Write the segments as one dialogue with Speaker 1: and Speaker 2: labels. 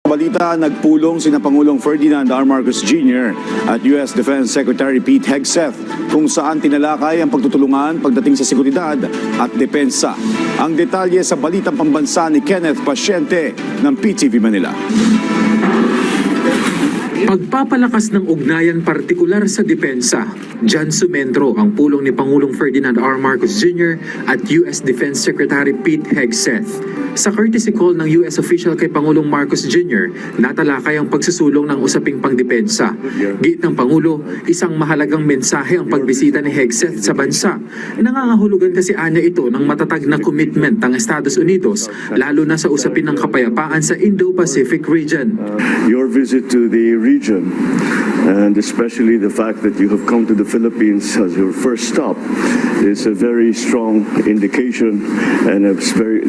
Speaker 1: Balita, nagpulong sina Pangulong Ferdinand R. Marcos Jr. at U.S. Defense Secretary Pete Hegseth kung saan tinalakay ang pagtutulungan pagdating sa seguridad at depensa. Ang detalye sa Balitang Pambansa ni Kenneth Pasyente ng PTV Manila.
Speaker 2: Pagpapalakas ng ugnayan partikular sa depensa, Diyan sumentro ang pulong ni Pangulong Ferdinand R. Marcos Jr. at U.S. Defense Secretary Pete Hegseth. Sa courtesy call ng U.S. official kay Pangulong Marcos Jr., natalakay ang pagsusulong ng usaping pangdepensa. Giit ng Pangulo, isang mahalagang mensahe ang pagbisita ni Hegseth sa bansa. Nangangahulugan kasi anya ito ng matatag na commitment ng Estados Unidos, lalo na sa usapin ng kapayapaan sa Indo-Pacific region.
Speaker 3: Your visit to the region, and especially the fact that you have come to the Philippines as your first stop, is a very strong indication and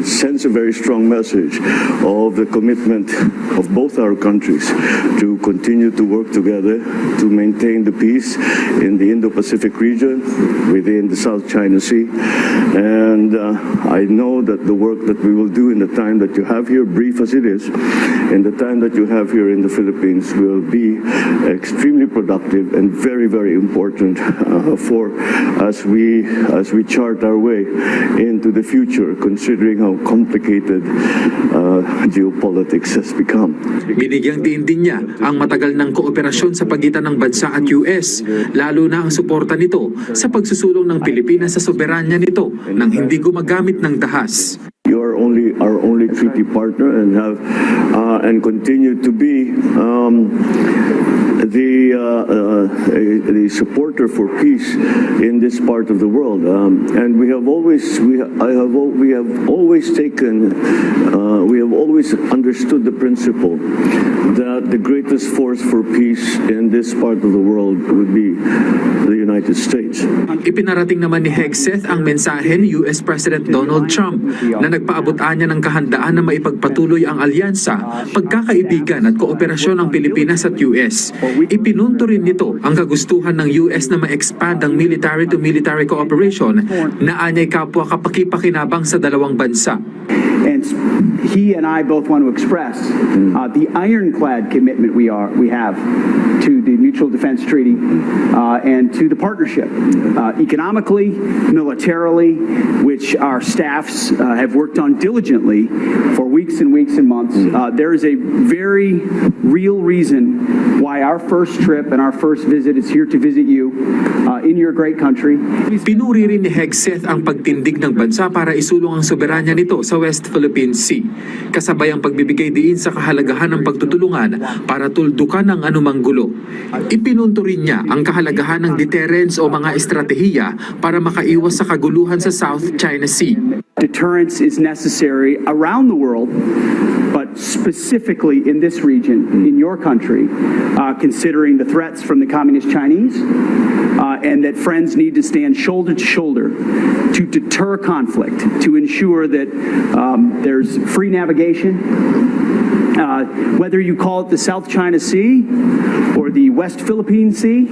Speaker 3: sends a very strong message of the commitment of both our countries to continue to work together to maintain the peace in the Indo-Pacific region within the South China Sea. And I know that the work that we will do in the time that you have here, brief as it is, in the time that you have here in the Philippines will be extremely productive and very, very important for as we chart our way into the future, considering how complicated geopolitics has become.
Speaker 2: Binigyang diin din niya ang matagal ng kooperasyon sa pagitan ng bansa at US, lalo na ang suporta nito sa pagsusulong ng Pilipinas sa soberanya nito nang hindi gumagamit ng dahas.
Speaker 3: You are our only treaty partner and have and continue to be the supporter for peace in this part of the world, and we have always understood the principle that the greatest force for peace in this part of the world would be the United States.
Speaker 2: Ipinarating naman ni Hegseth ang mensahe ni US President Donald Trump na nagpaabot-anya ng kahandaan na maipagpatuloy ang alyansa, pagkakaibigan at kooperasyon ng Pilipinas at US. Ipinunto rin nito ang kagustuhan ng US na ma-expand ang military-to-military cooperation na anyay kapwa kapakipakinabang sa dalawang bansa.
Speaker 4: And he and I both want to express the ironclad commitment we have to the Mutual Defense Treaty and to the partnership, economically, militarily, which our staffs have worked on diligently for weeks and weeks and months. There is a very real reason why our first trip and our first visit is here to visit you in your great country.
Speaker 2: Pinuri rin ni Hegseth ang pagtindig ng bansa para isulong ang soberanya nito sa West Philippine Sea, kasabay ang pagbibigay diin sa kahalagahan ng pagtutulungan para tuldukan ang anumang gulo. Ipinunto rin niya ang kahalagahan ng deterrence o mga estratehiya para makaiwas sa kaguluhan sa South China Sea.
Speaker 4: Deterrence is necessary around the world, but specifically in this region, in your country, considering the threats from the Communist Chinese, and that friends need to stand shoulder to shoulder to deter conflict, to ensure that there's free navigation, whether you call it the South China Sea or the West Philippine Sea.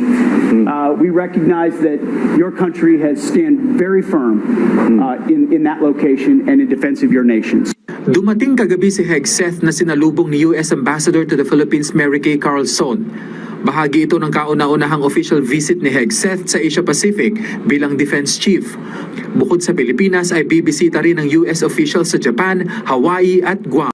Speaker 4: We recognize that your country has stand very firm in that location and in defense of your nations.
Speaker 2: Dumating kagabi si Hegseth na sinalubong ni US Ambassador to the Philippines Mary Kay Carlson. Bahagi ito ng kauna-unahang official visit ni Hegseth sa Asia Pacific bilang Defense Chief. Bukod sa Pilipinas ay bibisita rin ng US official sa Japan, Hawaii at Guam.